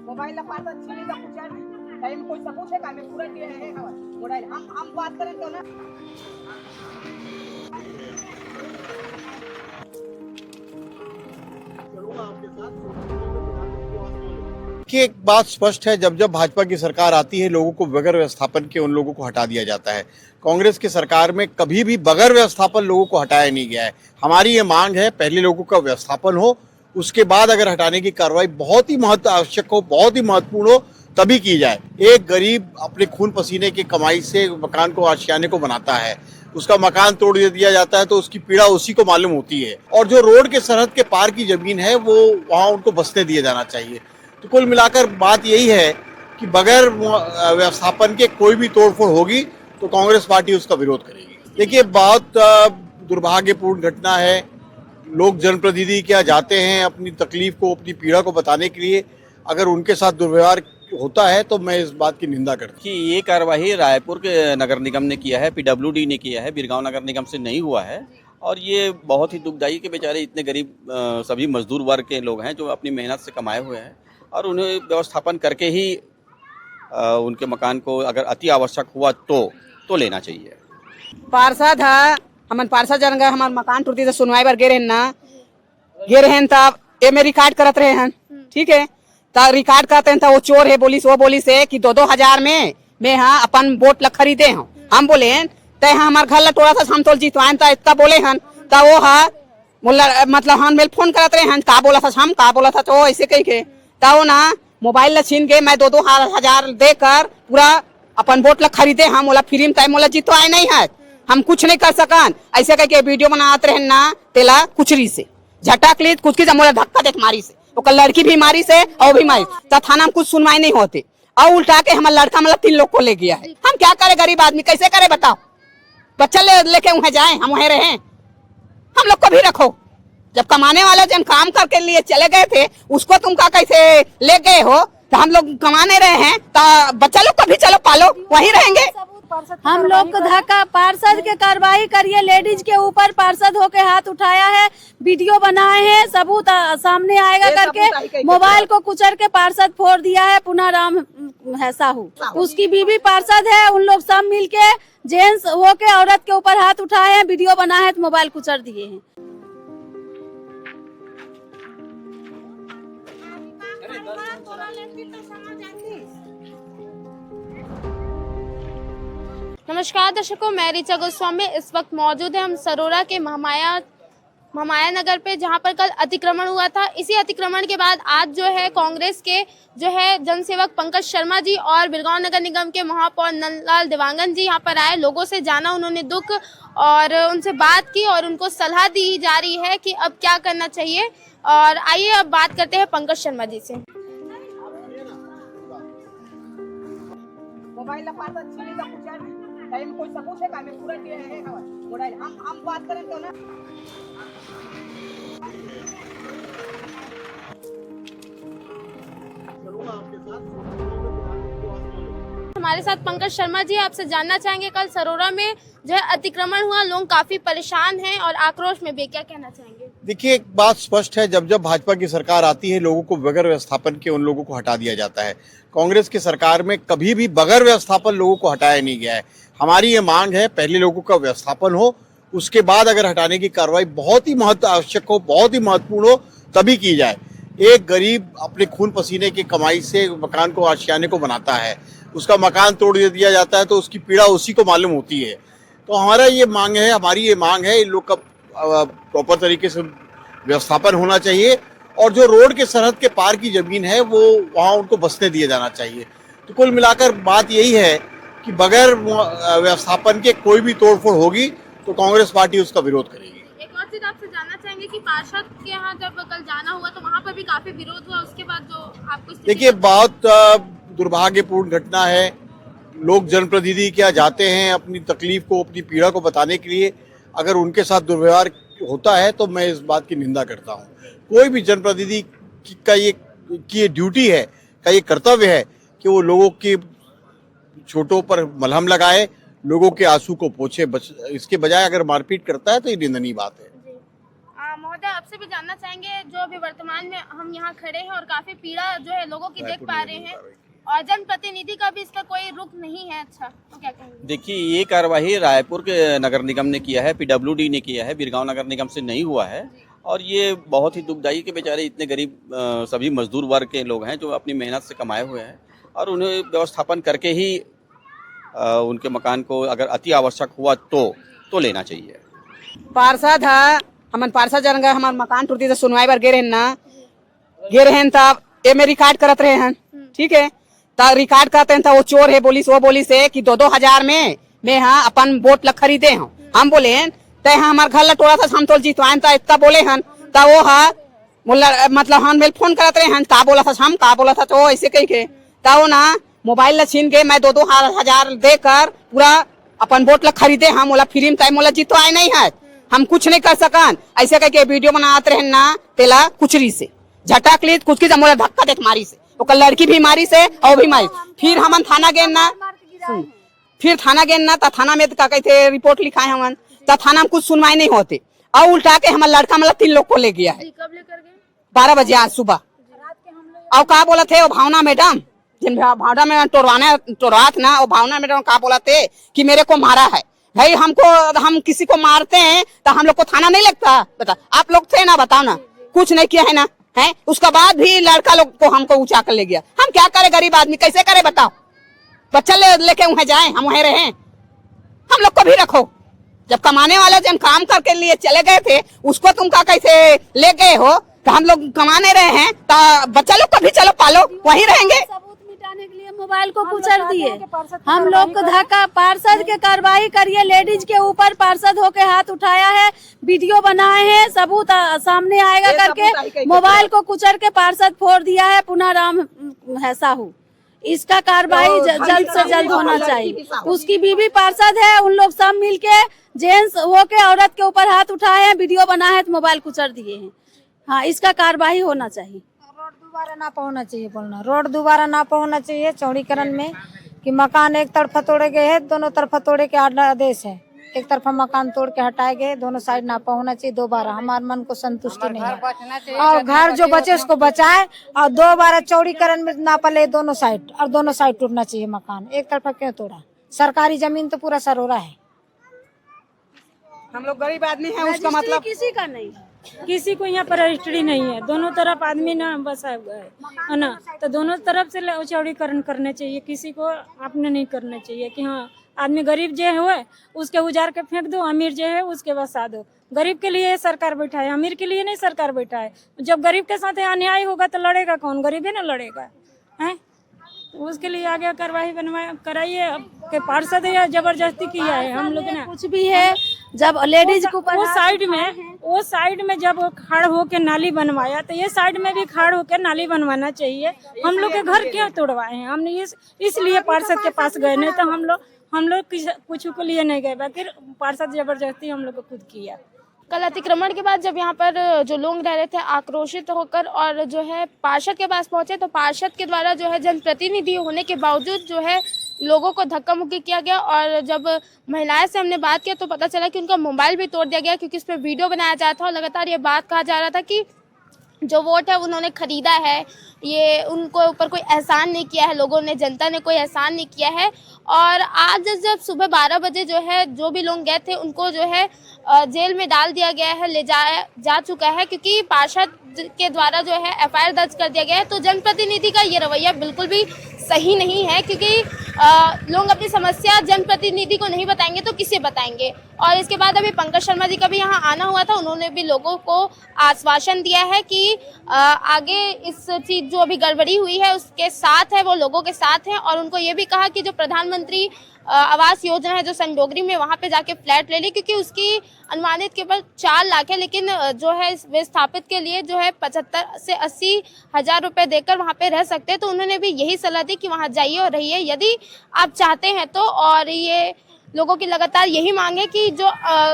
Mobile लपाता छीनी का पूछा टाइम कोई सबूत है का मैं पूरा दिए है मोबाइल हम बात करें तो ना। कि एक बात स्पष्ट है, जब जब भाजपा की सरकार आती है लोगों को बगैर व्यवस्थापन के उन लोगों को हटा दिया जाता है। कांग्रेस की सरकार में कभी भी बगैर व्यवस्थापन लोगों को हटाया नहीं गया है। हमारी ये मांग है, पहले लोगों का व्यवस्थापन हो, उसके बाद अगर हटाने की कार्रवाई बहुत ही आवश्यक हो, बहुत ही महत्वपूर्ण हो, तभी की जाए। एक गरीब अपने खून पसीने की कमाई से मकान को आशियाने को बनाता है, उसका मकान तोड़ दिया जाता है तो उसकी पीड़ा उसी को मालूम होती है। और जो रोड के सरहद के पार की जमीन है वो वहाँ उनको बसने दिया जाना चाहिए। तो कुल मिलाकर बात यही है कि बगैर व्यवस्थापन के कोई भी तोड़फोड़ होगी तो कांग्रेस पार्टी उसका विरोध करेगी। देखिए, बहुत दुर्भाग्यपूर्ण घटना है। लोग जनप्रतिनिधि क्या जाते हैं अपनी तकलीफ को, अपनी पीड़ा को बताने के लिए, अगर उनके साथ दुर्व्यवहार होता है तो मैं इस बात की निंदा करता हूं कि ये कार्रवाई रायपुर के नगर निगम ने किया है, पीडब्ल्यूडी ने किया है, बिरगांव नगर निगम से नहीं हुआ है। और ये बहुत ही दुखदाई कि बेचारे इतने गरीब सभी मजदूर वर्ग के लोग हैं जो अपनी मेहनत से कमाए हुए हैं और उन्हें व्यवस्थापन करके ही उनके मकान को अगर अति आवश्यक हुआ तो लेना चाहिए। पार्षद है हमन पार्षद जन गए हमार मकान टूटी से सुनवाई बार गे रहें तब ये में रिकॉर्ड करत रहे हैं, ठीक है। तब रिकॉर्ड करते हैं तो वो चोर है बोली से कि 2-2000 में मैं हाँ अपन वोट ला खरीदे हूँ। हम बोले तय हाँ हमार घर ला तोड़ा था हम तो जीतवाएं था इतना बोले हन तो वो हाँ मतलब हम मेल फोन करते रहे हैं का बोला था हम का बोला था तो ऐसे कही के तो ना मोबाइल ला छीन के मैं 2-2 देकर पूरा अपन वोट ला खरीदे हम मोला फ्री में मोला जीतवाए नहीं है, हम कुछ नहीं कर सकन। ऐसे कह के वीडियो बनाते रहे ना तेला कुचरी से झटक ली कुछ की मोला धक्का देख मारी से ओकर लड़की भी मारी से और भी मारी तो थाना में कुछ सुनवाई नहीं होती और उल्टा के हमारा लड़का मतलब 3 लोग को ले गया है। हम क्या करे, गरीब आदमी कैसे करे बताओ। बच्चा लेके वहाँ जाए, हम वहीं रहे, हम लोग को भी रखो। जब कमाने वाले जन काम करके लिए चले गए थे उसको तुम का कैसे ले गए हो, तो हम लोग कमा नहीं रहे हैं तो बच्चा लोग को भी चलो पालो, वहीं रहेंगे। हम लोग को धक्का पार्षद के कार्रवाई करिए, लेडीज के ऊपर पार्षद होके हाथ उठाया है, वीडियो बनाए हैं, सबूत सामने आएगा करके मोबाइल को कुचर के पार्षद फोड़ दिया है। पुनः राम है साहू, उसकी बीवी पार्षद है, उन लोग सब मिलके जेंट्स होके औरत के ऊपर हाथ उठाए हैं, वीडियो बनाए हैं तो मोबाइल कुचर दिए हैं। नमस्कार दर्शकों, मैं ऋचा गोस्वामी इस वक्त मौजूद है हम सरोरा के महामाया नगर पे, जहां पर कल अतिक्रमण हुआ था। इसी अतिक्रमण के बाद आज जो है कांग्रेस के जो है जनसेवक पंकज शर्मा जी और बिरगांव नगर निगम के महापौर नंदलाल देवांगन जी यहां पर आए, लोगों से जाना उन्होंने दुख और उनसे बात की और उनको सलाह दी जा रही है कि अब क्या करना चाहिए। और आइए अब बात करते हैं पंकज शर्मा जी से। मोबाइल लपाता छीनी का पूछा टाइम कोई सबूत है का मैं पूरा दिए है मोबाइल हम बात करें तो ना। हमारे साथ पंकज शर्मा जी, आपसे जानना चाहेंगे कल सरोरा में जो है अतिक्रमण हुआ, लोग काफी परेशान हैं और आक्रोश में भी, क्या कहना चाहेंगे? देखिए, एक बात स्पष्ट है, जब जब भाजपा की सरकार आती है लोगों को बगैर व्यवस्थापन के उन लोगों को हटा दिया जाता है। कांग्रेस की सरकार में कभी भी बगैर व्यवस्थापन लोगों को हटाया नहीं गया है। हमारी ये मांग है, पहले लोगों का व्यवस्थापन हो, उसके बाद अगर हटाने की कार्रवाई बहुत ही आवश्यक हो, बहुत ही महत्वपूर्ण हो, तभी की जाए। एक गरीब अपने खून पसीने की कमाई से मकान को आशियाने को बनाता है, उसका मकान तोड़ दिया जाता है तो उसकी पीड़ा उसी को मालूम होती है। तो हमारी ये मांग है इन लोग का प्रॉपर तरीके से व्यवस्थापन होना चाहिए और जो रोड के सरहद के पार की जमीन है वो वहाँ उनको बसने दिया जाना चाहिए। तो कुल मिलाकर बात यही है कि बगैर व्यवस्थापन के कोई भी तोड़फोड़ होगी तो कांग्रेस पार्टी उसका विरोध करेगी। एक और चीज आपसे जानना चाहेंगे कि पार्षद के यहाँ जब कल जाना हुआ तो वहाँ पर भी काफी विरोध हुआ, उसके बाद जो आपको देखिए, बहुत दुर्भाग्यपूर्ण घटना है। लोग जनप्रतिनिधि क्या जाते हैं अपनी तकलीफ को, अपनी पीड़ा को बताने के लिए, अगर उनके साथ दुर्व्यवहार होता है तो मैं इस बात की निंदा करता हूँ। कोई भी जनप्रतिनिधि का ये ड्यूटी है, का ये कर्तव्य है कि वो लोगों की छोटों पर मलहम लगाए, लोगों के आंसू को पोंछे। इसके बजाय अगर मारपीट करता है तो ये निंदनीय बात है। महोदय, आपसे भी जानना चाहेंगे, जो अभी वर्तमान में हम यहाँ खड़े हैं और काफी पीड़ा जो है लोगों की देख पा रहे हैं और जनप्रतिनिधि का भी इसका कोई रुख नहीं है, अच्छा तो क्या कहेंगे? देखिए, ये कार्यवाही रायपुर के नगर निगम ने किया है, पीडब्ल्यूडी ने किया है, बिरगांव नगर निगम से नहीं हुआ है। और ये बहुत ही दुखदायी कि बेचारे इतने गरीब सभी मजदूर वर्ग के लोग हैं जो अपनी मेहनत से कमाए हुए हैं और उन्हें व्यवस्थापन करके ही उनके मकान को अगर अति आवश्यक हुआ तो लेना चाहिए। पार्षद है, हमन पार्षद जन गए हमार मकान टूटी सुनवाई बार गे रहे तब ये में रिकॉर्ड करत रहे हैं, ठीक है। तब रिकॉर्ड करते हैं तो वो चोर है वो बोली से कि 2-2 हजार में हाँ अपन वोट ला खरीदे हूँ। हम बोले ते हमार घर ला टोड़ा था, हम तो जीतवाएं था इतना बोले हन। तब वो है मतलब हम मेल फोन करते रहे हैं, का बोला था हम का बोला था तो ऐसे कही के तब ना मोबाइल ला छीन के मैं 2-2 हजार देकर पूरा अपन वोट ला खरीदे हम। मोला फ्री में मोला जीतवाए नहीं है, हम कुछ नहीं कर सकन। ऐसे कह के वीडियो बनाते रहे ना तेला कुचरी से झटक ली कुछ की मोला धक्का देख मारी से, वो लड़की भी मारी से और भी मारी। फिर हमन थाना गए ना, फिर थाना गए ना तो थाना में का कहते रिपोर्ट लिखाए हमन तो थाना में कुछ सुनवाई नहीं होते और उल्टा के हमारा लड़का मतलब 3 लोग को ले गया है। कब लेकर गए? 12 बजे आज सुबह। और का बोला थे वो भावना मैडम, जिन भावना में टोरवात ना, वो भावना मैडम का बोला थे कि मेरे को मारा है। भाई हम किसी को मारते हैं तो हम लोग को थाना नहीं लगता? बता आप लोग थे ना, बताओ ना, कुछ नहीं किया है ना है। उसका बाद भी लड़का लोग को हमको उठा कर ले गया। हम क्या करे, गरीब आदमी कैसे करे बताओ? बच्चा लेके वहाँ जाए, हम वहीं रहे? हम लोग को भी रखो। जब कमाने वाले जन काम करके लिए चले गए थे उसको तुम का कैसे ले गए हो? तो हम लोग कमाने रहे हैं तो बच्चा लोग को भी चलो पालो, वहीं रहेंगे। सबूत मिटाने के लिए मोबाइल को कुचल दिए। हम लोग को धक्का, पार्षद के कार्रवाई करिए। लेडीज के ऊपर पार्षद होके हाथ उठाया है, वीडियो बनाए हैं, सबूत सामने आएगा करके मोबाइल को कुचल के पार्षद फोड़ दिया है। पुनः राम है साहू, इसका कार्रवाई जल्द से जल्द होना चाहिए। उसकी बीवी पार्षद है, उन लोग सब मिलके जेंट्स होके औरत के ऊपर हाथ उठाए हैं, वीडियो बनाए हैं, तो मोबाइल कुचल दिए हैं। हाँ, इसका कार्रवाई होना चाहिए। रोड दोबारा ना पहुंचना चाहिए, बोलना रोड दोबारा ना पहुंचना चाहिए चौड़ीकरण में कि मकान एक तरफा तोड़े गए हैं, दोनों तरफा तोड़े के आदेश है। एक तरफा मकान तोड़ के हटाए गए, दोनों साइड ना पहुंचना चाहिए दोबारा। हमारे मन को संतुष्टि नहीं है और घर जो बचे उसको बचाए और दोबारा चौड़ीकरण में ना पले दोनों साइड, और दोनों साइड टूटना चाहिए मकान। एक तरफा क्यों तोड़ा? सरकारी जमीन तो पूरा सरोरा है। हम लोग गरीब आदमी हैं, उसका मतलब किसी का नहीं, किसी को यहाँ पर रजिस्ट्री नहीं है। दोनों तरफ आदमी ना बसा हुआ है ना, तो दोनों तरफ से चौड़ीकरण करने चाहिए। किसी को आपने नहीं करना चाहिए कि हाँ आदमी गरीब जो है उसके उजाड़ के फेंक दो, अमीर जो है उसके बसा दो। गरीब के लिए सरकार बैठा है, अमीर के लिए नहीं सरकार बैठा है। जब गरीब के साथ अन्याय होगा तो लड़ेगा कौन? गरीब ही ना लड़ेगा है। उसके लिए आगे कार्रवाई कराइए। के पार्षद है जबरदस्ती किया है हम लोग ने। कुछ भी है जब लेडीज को वो साइड में जब खड़ होके नाली बनवाया तो ये साइड में भी खड़ होके नाली बनवाना चाहिए। हम लोग के घर क्यों तोड़वाए हैं? हमने इसलिए पार्षद के पास गए, नहीं तो हम लोग कुछ के लिए नहीं गए, बाकी पार्षद जबरदस्ती हम लोग को खुद किया। कल अतिक्रमण के बाद जब यहाँ पर जो लोग रह रहे थे आक्रोशित होकर और जो है पार्षद के पास पहुंचे, तो पार्षद के द्वारा जो है जनप्रतिनिधि होने के बावजूद जो है लोगों को धक्का मुक्की किया गया। और जब महिलाएं से हमने बात किया तो पता चला कि उनका मोबाइल भी तोड़ दिया गया, क्योंकि उस पर वीडियो बनाया जा रहा था और लगातार ये बात कहा जा रहा था कि जो वोट है उन्होंने खरीदा है, ये उनको ऊपर कोई एहसान नहीं किया है, लोगों ने, जनता ने कोई एहसान नहीं किया है। और आज जब सुबह 12 बजे जो है जो भी लोग गए थे उनको जो है जेल में डाल दिया गया है, ले जाया जा चुका है, क्योंकि पार्षद के द्वारा जो है एफआईआर दर्ज कर दिया गया है। तो जनप्रतिनिधि का ये रवैया बिल्कुल भी सही नहीं है, क्योंकि लोग अपनी समस्या जनप्रतिनिधि को नहीं बताएंगे तो किसे बताएंगे। और इसके बाद अभी पंकज शर्मा जी का भी यहाँ आना हुआ था, उन्होंने भी लोगों को आश्वासन दिया है कि आगे इस चीज़ जो अभी गड़बड़ी हुई है उसके साथ है, वो लोगों के साथ है। और उनको ये भी कहा कि जो प्रधानमंत्री आवास योजना है जो संडोगरी में, वहाँ पे जाके फ्लैट ले ली, क्योंकि उसकी अनुमानित केवल 4 लाख है, लेकिन जो है विस्थापित के लिए जो है 75 से 80 हजार रुपए देकर वहाँ पे रह सकते हैं। तो उन्होंने भी यही सलाह दी कि वहाँ जाइए और रहिए यदि आप चाहते हैं तो। और ये लोगों की लगातार यही मांग है कि जो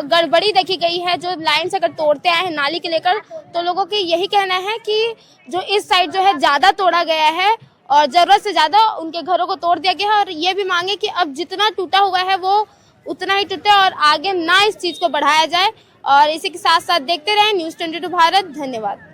गड़बड़ी देखी गई है, जो लाइन से अगर तोड़ते आए हैं नाली के लेकर, तो लोगों की यही कहना है कि जो इस साइड जो है ज़्यादा तोड़ा गया है और ज़रूरत से ज़्यादा उनके घरों को तोड़ दिया गया है। और ये भी मांगे कि अब जितना टूटा हुआ है वो उतना ही टूटे और आगे ना इस चीज़ को बढ़ाया जाए। और इसी के साथ साथ देखते रहें न्यूज़ 22 भारत। धन्यवाद।